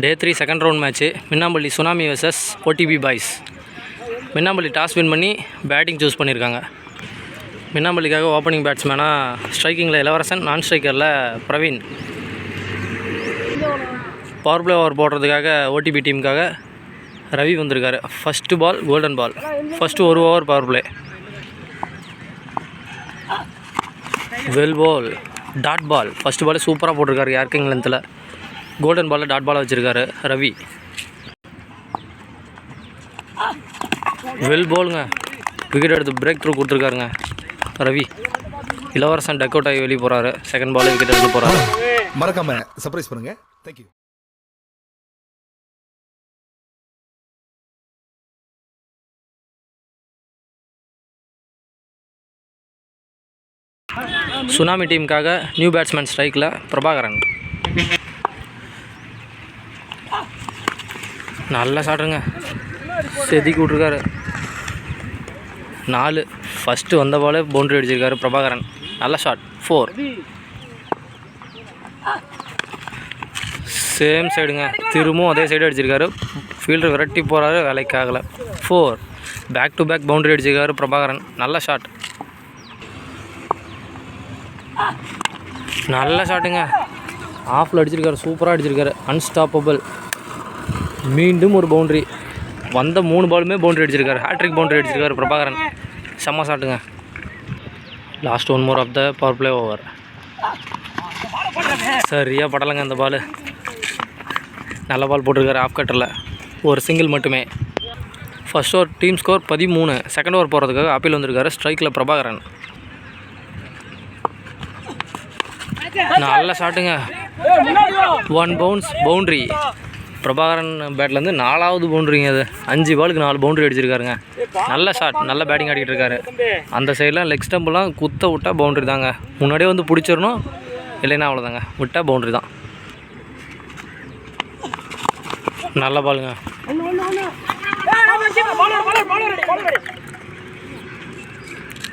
Day 3 second round match Minnampalli Tsunami vs OTB boys. Minnampalli toss win பண்ணி batting choose பண்ணியிருக்காங்க. மின்னாம்பள்ளிக்காக opening பேட்ஸ்மேனாக ஸ்ட்ரைக்கிங்கில் இளவரசன், நான் ஸ்ட்ரைக்கரில் பிரவீன். பவர் பிளே ஓவர் போடுறதுக்காக OTB டீமுக்காக ரவி வந்திருக்காரு. First ball golden ball, first ஒரு over power play. Well ball dot ball, first ball சூப்பராக போட்டிருக்காரு யார்க்கிங் லென்த்தில். கோல்டன் பாலில் டாட் பாலை வச்சுருக்காரு ரவி. வெல் பாலுங்க, விக்கெட் எடுத்து பிரேக் த்ரூ கொடுத்துருக்காருங்க ரவி. இளவரசன் டக் அவுட் ஆகி வெளியே போகிறாரு. செகண்ட் பால் விக்கெட் எடுத்து போகிறாரு. மறக்காம சர்ப்ரைஸ் பண்ணுங்க. தேங்க்யூ. சுனாமி டீமுக்காக நியூ பேட்ஸ்மேன் ஸ்ட்ரைக்கில் பிரபாகரன். நல்ல ஷாட்டுங்க, செதுக்கி விட்ருக்காரு. 4. ஃபஸ்ட்டு வந்த பாலே பவுண்ட்ரி அடிச்சிருக்காரு பிரபாகரன். நல்ல ஷாட். 4. சேம் சைடுங்க, திரும்பவும் அதே சைடு அடிச்சிருக்காரு. ஃபீல்டர் விரட்டி போகிறாரு, வேலைக்கு ஆகலை. 4. பேக் டு பேக் பவுண்ட்ரி அடிச்சிருக்காரு பிரபாகரன். நல்ல ஷாட். நல்ல ஷாட்டுங்க, ஆஃபில் அடிச்சிருக்காரு, சூப்பராக அடிச்சிருக்காரு. அன்ஸ்டாப்பபிள். மீண்டும் ஒரு பவுண்ட்ரி. வந்த 3 பாலுமே பவுண்ட்ரி அடிச்சிருக்காரு. ஹேட்ரிக் பவுண்ட்ரி அடிச்சிருக்காரு பிரபாகரன். செம்ம ஷாட்டுங்க. Last 1 more of the power play over. சரியாக படலைங்க அந்த பால். நல்ல பால் போட்டிருக்காரு ஆஃப் கட்டரில். ஒரு சிங்கிள் மட்டுமே. First over team score 13. Second over போகிறதுக்காக அப்பீல் வந்திருக்காரு ஸ்ட்ரைக்கில் பிரபாகரன். நல்ல ஷாட்டுங்க, 1 பவுன்ஸ் பவுண்ட்ரி. பிரபாகரன் பேட்லேருந்து 4வது பவுண்ட்ரிங்க அது. 5 பாலுக்கு 4 பவுண்ட்ரி அடிச்சிருக்காருங்க. நல்ல ஷாட், நல்ல பேட்டிங் ஆடிக்கிட்டு இருக்காரு. அந்த சைடெலாம் லெக் ஸ்டம்பெலாம் குத்த விட்டால் பவுண்ட்ரி தாங்க. முன்னாடியே வந்து பிடிச்சிடணும், இல்லைன்னா அவ்வளோதாங்க, விட்டால் பவுண்ட்ரி தான். நல்ல பாலுங்க.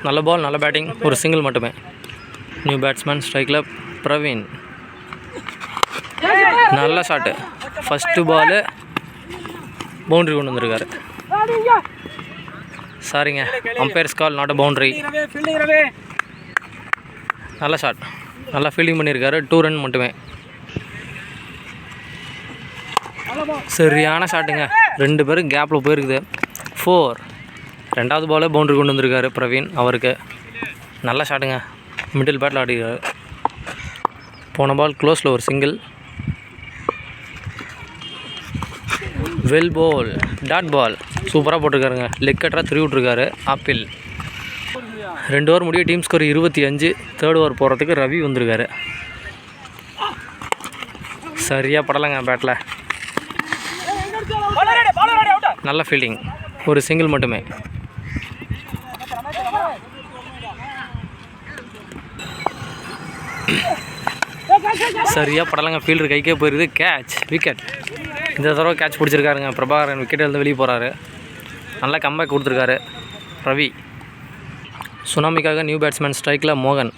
நல்ல பால், நல்ல பேட்டிங். ஒரு சிங்கிள் மட்டுமே. நியூ பேட்ஸ்மேன் ஸ்ட்ரைக்கில் பிரவீன். நல்ல ஷாட்டு. ஃபஸ்ட்டு பாலு பவுண்ட்ரி கொண்டு வந்திருக்காரு. சாரிங்க, umpires call, not a boundary. நல்ல ஷாட், நல்லா ஃபீல்டிங் பண்ணியிருக்காரு. 2 ரன் மட்டுமே. சரியான ஷாட்டுங்க, 2 பேரும் கேப்பில் போயிருக்குது. 4. 2வது பாலே பவுண்ட்ரி கொண்டு வந்திருக்காரு பிரவீன் அவருக்கு. நல்ல ஷாட்டுங்க, மிடில் பேட்டில் ஆடிருக்காரு. போன பால் க்ளோஸில் ஒரு single. Well ball dot ball, சூப்பராக போட்டிருக்காருங்க. லெக் கட்டராக திருவி விட்ருக்காரு ஆப்பிள். 2 ஓவர் முடிய டீம் ஸ்கோர் 25. தேர்ட் ஓவர் போகிறதுக்கு ரவி வந்திருக்காரு. சரியாக படலைங்க பேட்டில். நல்ல ஃபீல்டிங். ஒரு சிங்கிள் மட்டுமே. சரியாக படலைங்க, ஃபீல்டர் கைக்கே போயிருக்குது. Catch, wicket. இந்த தடவை கேட்ச் பிடிச்சிருக்காருங்க பிரபாகரன். விக்கெட் எழுந்து வெளியே போகிறாரு. நல்லா கம்பேக் கொடுத்துருக்காரு ரவி. சுனாமிக்காக நியூ பேட்ஸ்மேன் ஸ்ட்ரைக்கில் மோகன்.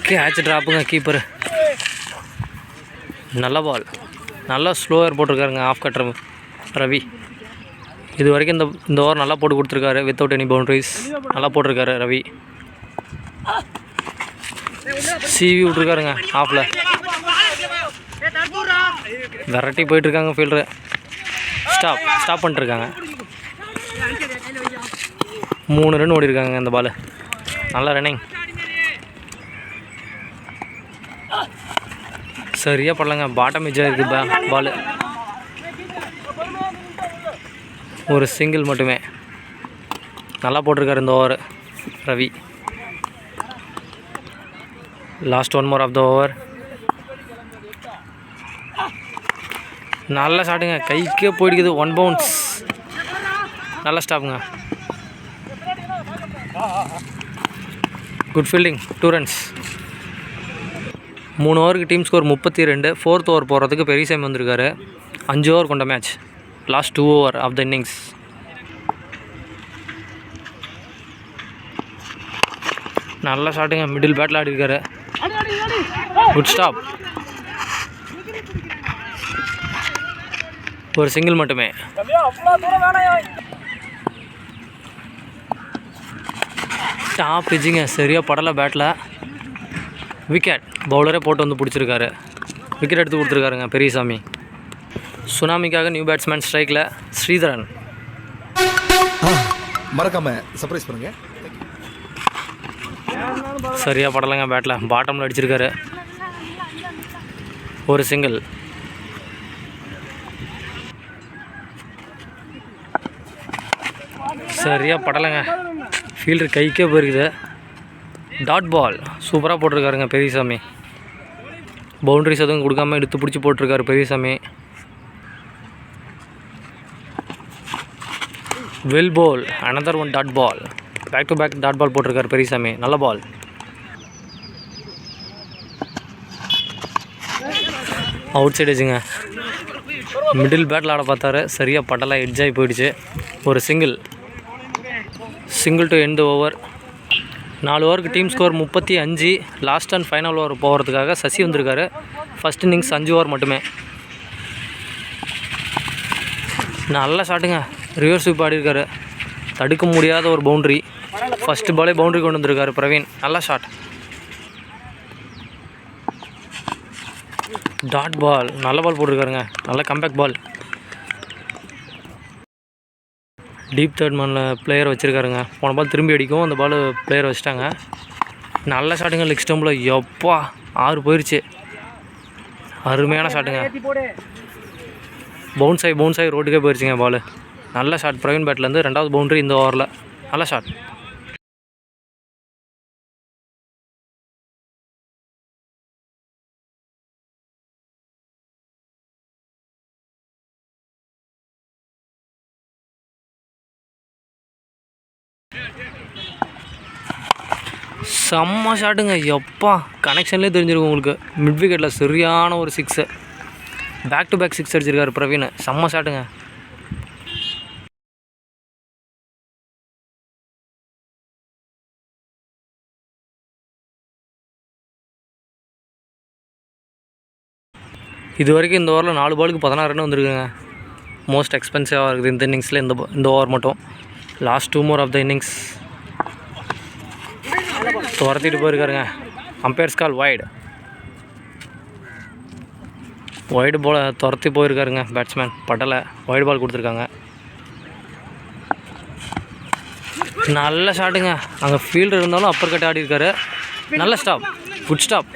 கேட்ச் ட்ராப்புங்க கீப்பரு. நல்ல பால், நல்லா ஸ்லோவர் போட்டிருக்காருங்க ஆஃப் கட்டர் ரவி. இது வரைக்கும் இந்த ஓவர் நல்லா போட்டு கொடுத்துருக்காரு, வித்தவுட் எனி பவுண்ட்ரிஸ். நல்லா போட்டிருக்காரு ரவி. சிவி விட்ருக்காருங்க ஆஃபில். விரட்டி போயிட்டுருக்காங்க ஃபீல்டரு. ஸ்டாப் பண்ணிட்டுருக்காங்க. 3 ரன் ஓடிருக்காங்க இந்த பால். நல்ல ரன்னிங். சரியாக படலங்க, பாட்டம் எஜ்ஜாக இருக்குது பால். ஒரு சிங்கிள் மட்டுமே. நல்லா போட்டிருக்காரு இந்த over Ravi. Last 1 more of the over. நல்ல ஷாட்டுங்க, கைக்கே போயிடுக்குது. 1 பவுன்ஸ். நல்ல ஸ்டாப்புங்க. Good fielding. 2 ரன்ஸ். 3 ஓவருக்கு டீம் ஸ்கோர் 32. 4th ஓவர் போகிறதுக்கு பெரியசாமி வந்திருக்காரு. 5 ஓவர் கொண்ட match. Last 2 over of the innings. நல்ல ஷாட்டுங்க, மிடில் பேட்டில் ஆடி இருக்காரு. Good stop. ஒரு சிங்கிள் மட்டுமே. டாப் பிச்சிங்க, சரியாக படலை பேட்டில். விக்கெட். பவுலரே போட்டு வந்து பிடிச்சிருக்காரு. விக்கெட் எடுத்து கொடுத்துருக்காருங்க பெரியசாமி. சுனாமிக்காக நியூ பேட்ஸ்மேன் ஸ்ட்ரைக்கில் ஸ்ரீதரன். மறக்காம சர்ப்ரைஸ் பண்ணுங்க. சரியாக படலைங்க பேட்டில். பாட்டமில் அடிச்சிருக்காரு. ஒரு சிங்கிள். சரியாக படலைங்க. ஃபீல்டர் கைக்கே போயிருக்குது. Dot ball. சூப்பராக போட்டிருக்காருங்க பெரியசாமி. பவுண்ட்ரிஸ் எதுவும் கொடுக்காம எடுத்து பிடிச்சி போட்டிருக்காரு Periyasamy. Well ball. Another one dot ball. Back to back dot ball போட்டிருக்காரு பெரியசாமி. நல்ல பால். அவுட் சைட் எஜுங்க. மிடில் பேட்டில் ஆட பார்த்தாரு. சரியாக பட்டலாம் எட்ஜ் ஆகி போயிடுச்சு. ஒரு single. Single to end over. 4 ஓவருக்கு team score 35. Last and final over போகிறதுக்காக சசி வந்திருக்காரு. ஃபஸ்ட் இன்னிங்ஸ் 5 ஓவர் மட்டுமே. நல்ல ஷாட்டுங்க. ரிவர்ஸ் ஸ்வீப் ஆடிருக்காரு. தடுக்க முடியாத ஒரு பவுண்ட்ரி. ஃபஸ்ட்டு பாலே பவுண்ட்ரி கொண்டு வந்திருக்காரு பிரவீன். நல்ல ஷாட். Dot ball. நல்ல பால் போட்டிருக்காருங்க. நல்ல கம்பேக் பால். டீப் தேர்ட் மேனில் பிளேயர் வச்சுருக்காருங்க. போன பால் திரும்பி அடிக்கும். அந்த பால் பிளேயர் வச்சுட்டாங்க. நல்ல ஷாட்டுங்க. லெக் ஸ்டம்பில் எப்பா 6 போயிடுச்சு. அருமையான ஷாட்டுங்க. பவுன்ஸ் ஆகி ரோட்டுக்கே போயிடுச்சுங்க பால். நல்ல ஷாட் பிரவீன் பேட்லேருந்து. 2வது பவுண்ட்ரி இந்த ஓவரில். நல்ல ஷாட். செம்ம ஷாட்டுங்க. எப்பா கனெக்ஷன்லேயே தெரிஞ்சிருக்கும் உங்களுக்கு. மிட் விக்கெட்டில் சரியான ஒரு 6. பேக் டு பேக் 6 அடிச்சிருக்காரு பிரவீன். செம்ம ஷாட்டுங்க. இது வரைக்கும் இந்த ஓவரில் 4 பாலுக்கு 16 ரன் வந்துருக்குங்க. மோஸ்ட் எக்ஸ்பென்சிவாக இருக்குது இந்த இன்னிங்ஸில். இந்த ஓவர் மட்டும். Last 2 more of the innings துரத்திட்டு போயிருக்காருங்க. Umpires call wide. Wide ball துரத்தி போயிருக்காருங்க பேட்ஸ்மேன். பட்டலை. வைடு பால் கொடுத்துருக்காங்க. நல்ல ஷாட்டுங்க. அங்கே ஃபீல்டர் இருந்தாலும் அப்பர் கட் ஆடி இருக்காரு. நல்ல stop. Good stop.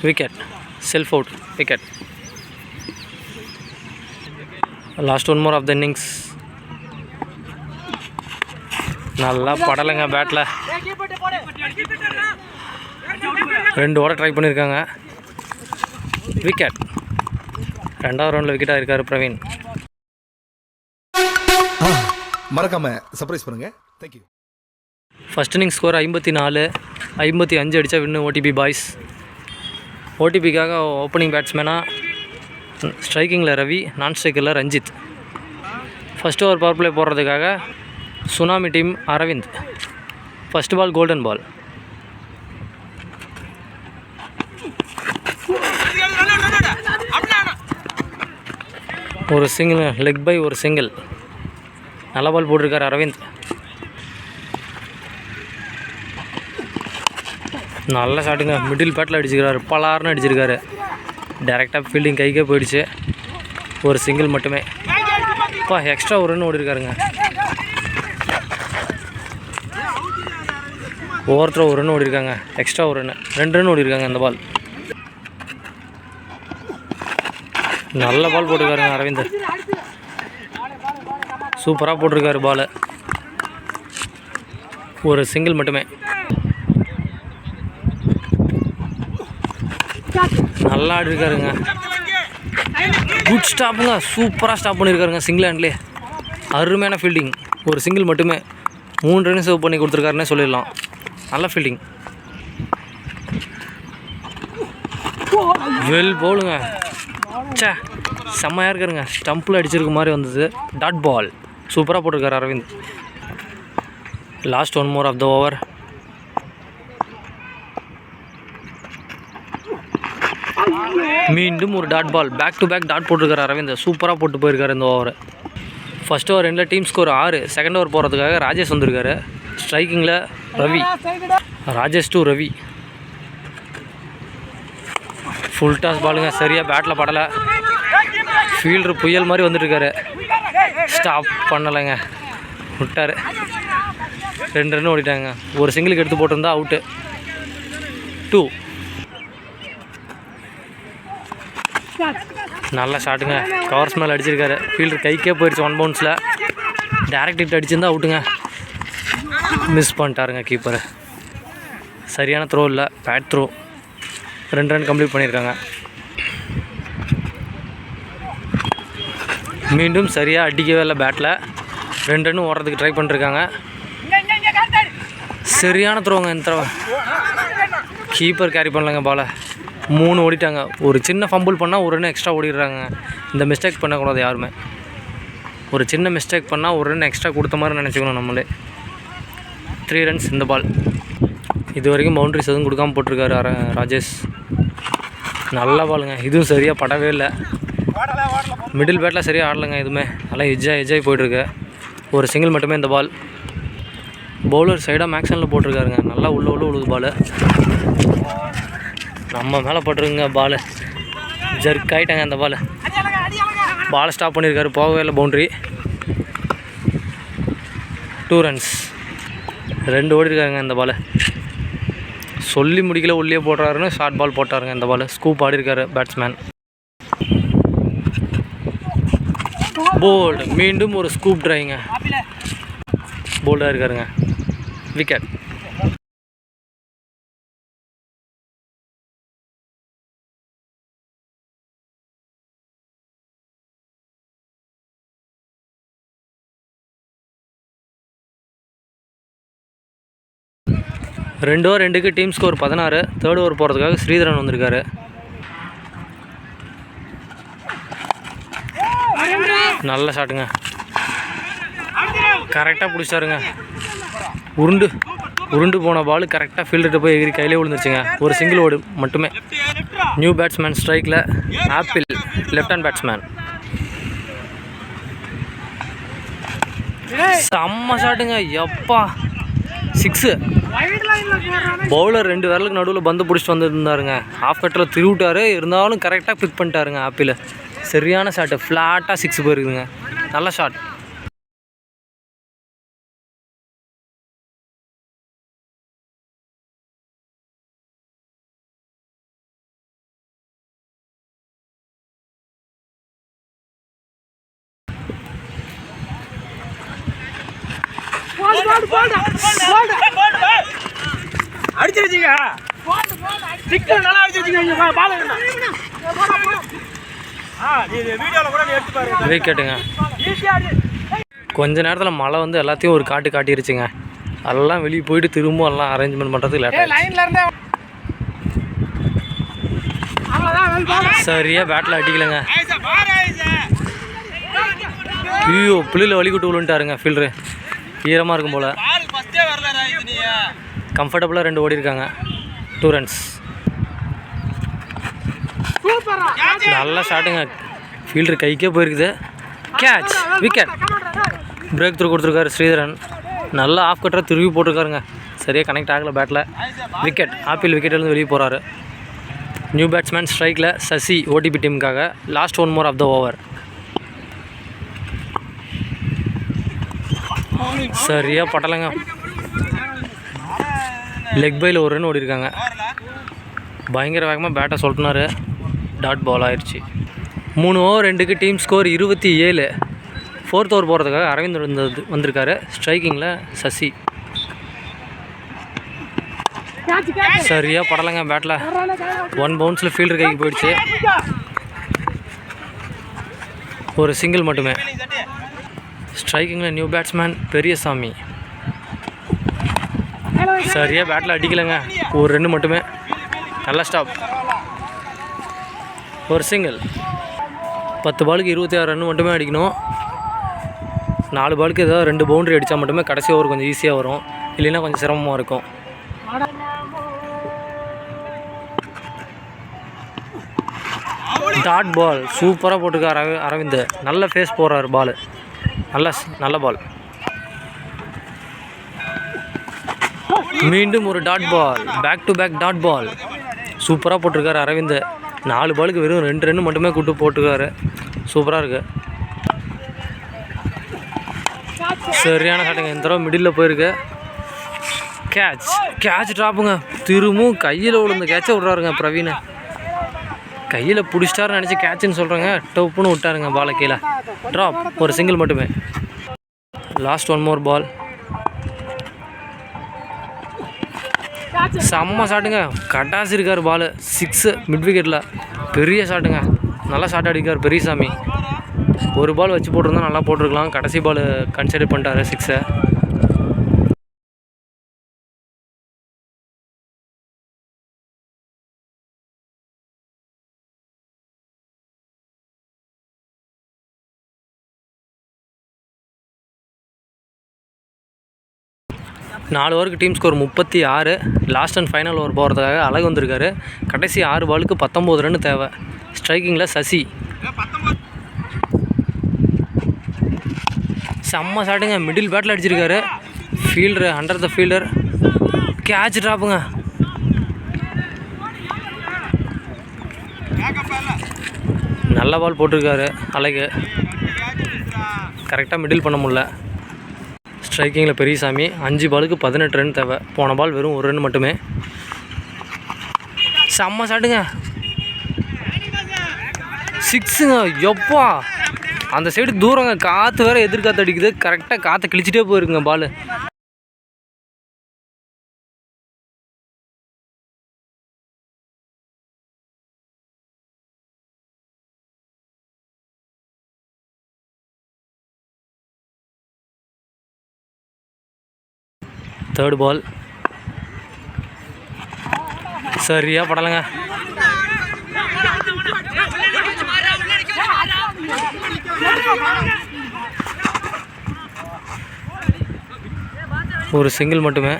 Wicket. Self out. Wicket. Last 1 more of the innings. நல்லா படலைங்க பேட்டில். 2 ஓட ட்ரை பண்ணியிருக்காங்க. விக்கெட். 2வது ரவுண்டில் விக்கெட் ஆகிருக்காரு பிரவீன். மறக்காம சர்ப்ரைஸ் பண்ணுங்க. தேங்க்யூ. First innings score 54. 55 அடித்தா வின்னு ஓடிபி பாய்ஸ். ஓடிபிக்காக ஓப்பனிங் பேட்ஸ்மேனாக ஸ்ட்ரைக்கிங்கில் ரவி, நான் ஸ்ட்ரைக்கரில் Ranjith. First over power play போடுறதுக்காக Tsunami team Aravind. First ball golden ball. ஒரு சிங்கிள். லெக் பை ஒரு சிங்கிள். நல்ல பால் போட்டிருக்காரு அரவிந்த். நல்ல ஷாட்டுங்க. மிடில் பேட்டில் அடிச்சிருக்காரு. பலார்னு அடிச்சிருக்காரு. டைரெக்டாக ஃபீல்டிங் கைக்கே போயிடுச்சு. ஒரு சிங்கிள் மட்டுமே. இப்போ எக்ஸ்ட்ரா ஒரு ரன் ஓடிருக்காருங்க. ஒவ்வொருத்தரும் ஒரு ரன் ஓடிருக்காங்க. எக்ஸ்ட்ரா ஒரு ரன். 2 ரன் ஓடிருக்காங்க அந்த பால். நல்ல பால் போட்டிருக்காருங்க அரவிந்த். சூப்பராக போட்டிருக்காரு பால். ஒரு சிங்கிள் மட்டுமே. நல்லா ஆடிருக்காருங்க. குட் ஸ்டாப்புங்க. சூப்பராக ஸ்டாப் பண்ணியிருக்காருங்க சிங்கிள் ஹேண்ட்லேயே. அருமையான ஃபீல்டிங். ஒரு சிங்கிள் மட்டுமே 3 ரன் சேவ் பண்ணி கொடுத்துருக்காருன்னே சொல்லிடலாம். நல்ல ஃபீல்டிங். வெல் பவுலுங்க. சே செம்மையாக இருக்காருங்க. ஸ்டம்பில் அடிச்சிருக்க மாதிரி வந்தது. டாட் பால் சூப்பராக போட்டிருக்காரு Aravind. Last 1 more of the over. மீண்டும் ஒரு dot ball. Back to back dot போட்டிருக்காரு அரவிந்த். சூப்பராக போட்டு போயிருக்காரு இந்த ஓவர். ஃபஸ்ட் ஓவர் ரெண்டில் டீம் ஸ்கோர் 6. செகண்ட் ஓவர் போகிறதுக்காக ராஜேஷ் வந்திருக்காரு. ஸ்ட்ரைக்கிங்கில் Ravi. Rajesh to Ravi. Full toss பாலுங்க. சரியாக பேட்டில் படலை. ஃபீல்டர் புயல் மாதிரி வந்துட்டுருக்காரு. ஸ்டாப் பண்ணலைங்க, விட்டார். 2 ரன் ஓடிட்டாங்க. ஒரு சிங்கிளுக்கு எடுத்து போட்டிருந்தா அவுட்டு. 2. நல்ல ஷாட்டுங்க. கவர்ஸ் மேலே அடிச்சிருக்காரு. ஃபீல்டர் கைக்கே போயிடுச்சு 1 bounceல. டேரக்ட் ஹிட் அடிச்சிருந்தா அவுட்டுங்க. மிஸ் பண்ணிட்டாருங்க கீப்பர். சரியான த்ரோ இல்லை, பேட் த்ரோ. 2 ரன் கம்ப்ளீட் பண்ணியிருக்காங்க. மீண்டும் சரியாக அடிக்கவே இல்லை பேட்டில். 2 ரன் ஓடுறதுக்கு ட்ரை பண்ணிருக்காங்க. சரியான த்ரோங்க இந்த தடவை. கீப்பர் கேரி பண்ணலங்க பாலை. 3 ஓடிட்டாங்க. ஒரு சின்ன ஃபம்பிள் பண்ணால் 1 ரன் எக்ஸ்ட்ரா ஓடிடுறாங்க. இந்த மிஸ்டேக் பண்ணக்கூடாது யாருமே. ஒரு சின்ன மிஸ்டேக் பண்ணால் 1 ரன் எக்ஸ்ட்ரா கொடுத்த மாதிரி நினச்சிக்கணும் நம்மளே. 3 runs இந்த பால். இது வரைக்கும் பவுண்ட்ரிஸ் எதுவும் கொடுக்காமல் போட்டிருக்காரு ராஜேஷ். நல்ல பாலுங்க. இதுவும் சரியாக படவே இல்லை. மிடில் பேட்டில் சரியாக ஆடலைங்க எதுவுமே. நல்லா எஜ்ஜாகி போய்ட்டுருக்கு. ஒரு சிங்கிள் மட்டுமே இந்த பால். பவுலர் சைடாக மேக்ஸனில் போட்டிருக்காருங்க. நல்லா உள்ள உழுது பால். நம்ம மேலே போட்டிருக்குங்க பால். ஜர்க் ஆகிட்டாங்க அந்த பால். பாலை ஸ்டாப் பண்ணியிருக்காரு. போகவே இல்லை பவுண்ட்ரி. 2 runs. 2 ஓடிருக்காருங்க இந்த பால். சொல்லி முடிக்கல உள்ளே போடுறாருன்னு ஷார்ட் பால் போட்டாருங்க இந்த பால். ஸ்கூப் ஆடிருக்காரு பேட்ஸ்மேன். போல்டு. மீண்டும் ஒரு ஸ்கூப் ட்ரைங்க. போல்டாக இருக்காருங்க. விக்கெட். ரெண்டு ஓவர் 2க்கு டீம் ஸ்கோர் 16. தேர்ட் ஓவர் போகிறதுக்காக ஸ்ரீதரன் வந்திருக்காரு. நல்ல ஷாட்டுங்க. கரெக்டாக பிடிச்சாருங்க. உருண்டு போன பால் கரெக்டாக ஃபீல்டர்கிட்ட போய் எகிரி கையிலே விழுந்துருச்சுங்க. ஒரு சிங்கிள் ஓடு மட்டுமே. நியூ பேட்ஸ்மேன் ஸ்ட்ரைக்கில் ஆப்பிள். Left hand batsman. செம்ம ஷாட்டுங்க. எப்பா 6. பவுலர் 2 விரலுக்கு நடுவில் பந்து பிடிச்சிட்டு வந்துருந்தாருங்க. ஆஃப் கட்டில் திருவிட்டார். இருந்தாலும் கரெக்டாக பிக் பண்ணிட்டாருங்க ஆப்பிள். சரியான ஷாட்டு. ஃப்ளாட்டாக 6 போயிருக்குதுங்க. நல்ல ஷாட். அடிச்சிருச்சீங்க. சிக்கல் நல்லா அடிச்சிருச்சீங்க. பால் விக்கெட்டுங்க. கொஞ்ச நேரத்தில் மழை வந்து எல்லாத்தையும் ஒரு காட்டிருச்சுங்க. அதெல்லாம் வெளியே போயிட்டு திரும்ப எல்லாம் அரேஞ்ச்மெண்ட் பண்ணுறதுக்கு லேட்டாக. சரியாக பேட்டில் அடிக்கலைங்க. ஐயோ புள்ளியில் வலிக்கிட்டு விழுந்துட்டாருங்க ஃபீல்டரு. ஈரமாக இருக்கும் போல். கம்ஃபர்டபுளாக 2 ஓடிருக்காங்க. 2 runs. நல்ல ஷாட்டுங்க. ஃபீல்டர் கைக்கே போயிருக்குது. கேட்ச். விக்கெட். பிரேக் த்ரூ கொடுத்துருக்காரு ஸ்ரீதரன். நல்லா ஆஃப் கட்டராக திரும்பி போட்டிருக்காருங்க. சரியாக கனெக்ட் ஆகலை பேட்டில். விக்கெட். ஆப்பிள் விக்கெட்டிலேருந்து வெளியே போகிறாரு. நியூ பேட்ஸ்மேன் ஸ்ட்ரைக்கில் சசி ஓடிபி டீமுக்காக. Last 1 more of the over. சரியாக பட்டலைங்க. லெக் பையில் 1 run ஓடிருக்காங்க. பயங்கர வேகமாக பேட்டை சொல்லிட்டுனாரு. டாட் பால் ஆயிடுச்சு. 3 ஓவர் 2க்கு டீம் ஸ்கோர் 27. 4th ஓவர் போகிறதுக்காக அரவிந்த் வந்திருக்காரு. ஸ்ட்ரைக்கிங்கில் சசி. சரியாக படலைங்க பேட்டில். 1 bounceல ஃபீல்டர் கைக்கு போயிடுச்சு. ஒரு சிங்கிள் மட்டுமே. ஸ்ட்ரைக்கிங்கில் நியூ பேட்ஸ்மேன் பெரியசாமி. சரியாக பேட்டில் அடிக்கலைங்க. ஒரு 2 மட்டுமே. நல்ல ஸ்டாப். ஒரு சிங்கிள். 10 பாலுக்கு 26 ரன் மட்டுமே அடிக்கணும். 4 பாலுக்கு ஏதாவது 2 பவுண்டரி அடித்தா மட்டுமே கடைசி ஓவர் கொஞ்சம் ஈஸியாக வரும், இல்லைன்னா கொஞ்சம் சிரமமாக இருக்கும். டாட் பால் சூப்பராக போட்டிருக்கார் அரவிந்த். நல்ல ஃபேஸ் போடுறாரு பால், நல்ல பால். மீண்டும் ஒரு dot ball, back to back dot ball. சூப்பராக போட்டிருக்காரு அரவிந்த். 4 பாலுக்கு வெறும் 2 ரன் மட்டுமே கூட்டு போட்டுருக்காரு. சூப்பராக இருக்குது. சரியான ஷாட்டுங்க. இந்த தடவை மிடில் போயிருக்கு. கேட்ச் ட்ராப்புங்க. திரும்பவும் கையில் விழுந்த கேட்சை விட்றாருங்க பிரவீன். கையில் பிடிச்சிட்டாருன்னு நினச்சி கேட்சுன்னு சொல்கிறாங்க, டப்புன்னு விட்டாருங்க பாலை கீழே. ட்ராப், ஒரு சிங்கிள் மட்டுமே. லாஸ்ட் 1 more பால். செம்ம ஷாட்டுங்க. கட்டாசி இருக்கார் பால். 6 மிட் விக்கெட்டில். பெரிய ஷாட்டுங்க. நல்லா ஷாட் அடிக்கார் பெரியசாமி. ஒரு பால் வச்சு போட்டிருந்தா நல்லா போட்டிருக்கலாம். கடைசி பால் கன்சிடர் பண்ணிட்டாரு 6. நாலு ஓவருக்கு team score 36. Last and final over போகிறதுக்காக அழகு வந்திருக்காரு. கடைசி 6 பாலுக்கு 19 ரன் தேவை. ஸ்ட்ரைக்கிங்கில் சசி. செம்ம ஷாட்டுங்க. மிடில் பேட்டில் அடிச்சிருக்காரு. Fielder under the fielder. Catch ட்ராப்புங்க. நல்ல பால் போட்டிருக்காரு அழகு. கரெக்டாக மிடில் பண்ண முடியல. ஸ்ட்ரைக்கிங்கில் பெரியசாமி. 5 பாலுக்கு 18 ரன் தேவை. போன பால் வெறும் 1 ரன் மட்டுமே. செம்ம ஷாட்டுங்க. 6ங்க. எப்பா அந்த சைடு தூரங்க. காற்று வேறு எதிர்காற்று அடிக்குது. கரெக்டாக காற்றை கிழிச்சிட்டே போயிருக்குங்க பால். தேர்ட் பால் சரியாக படலைங்க. ஒரு சிங்கிள் மட்டுமே.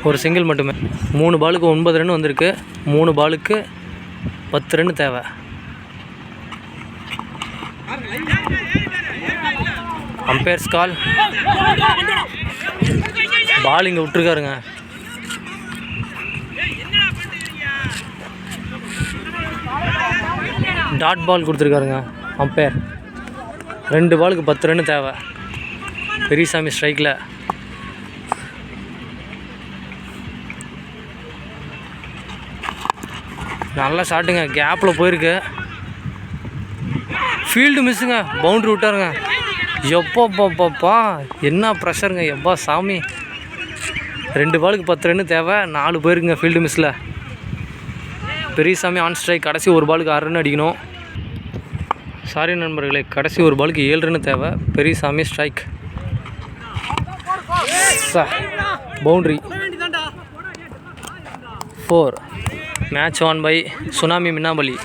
ஒரு சிங்கிள் மட்டுமே. 3 பாலுக்கு 9 ரன் வந்திருக்கு. 3 பாலுக்கு 10 ரன் தேவை. அம்பையர்ஸ் கால். பால் இங்கே விட்டுருக்காருங்க. Dot ball கொடுத்துருக்காருங்க umpire. 2 பாலுக்கு 10 ரன் தேவை. பெரியசாமி ஸ்ட்ரைக்கில். நல்லா ஷாட்டுங்க. கேப்பில் போயிருக்கு. ஃபீல்டு மிஸ்ஸுங்க. பவுண்ட்ரி விட்டாருங்க. எப்பப்பா என்ன ப்ரெஷருங்க. எப்பா சாமி. 2 பாலுக்கு 10 ரன் தேவை. 4 பேருக்குங்க ஃபீல்டு மிஸ்ஸில். Periyasamy on strike. கடைசி 1 பாலுக்கு 6 ரன் அடிக்கணும். சாரி நண்பர்களே, கடைசி 1 பாலுக்கு 7 ரன் தேவை. Periyasamy strike. Boundary. 4. Match won by Tsunami Minnampalli.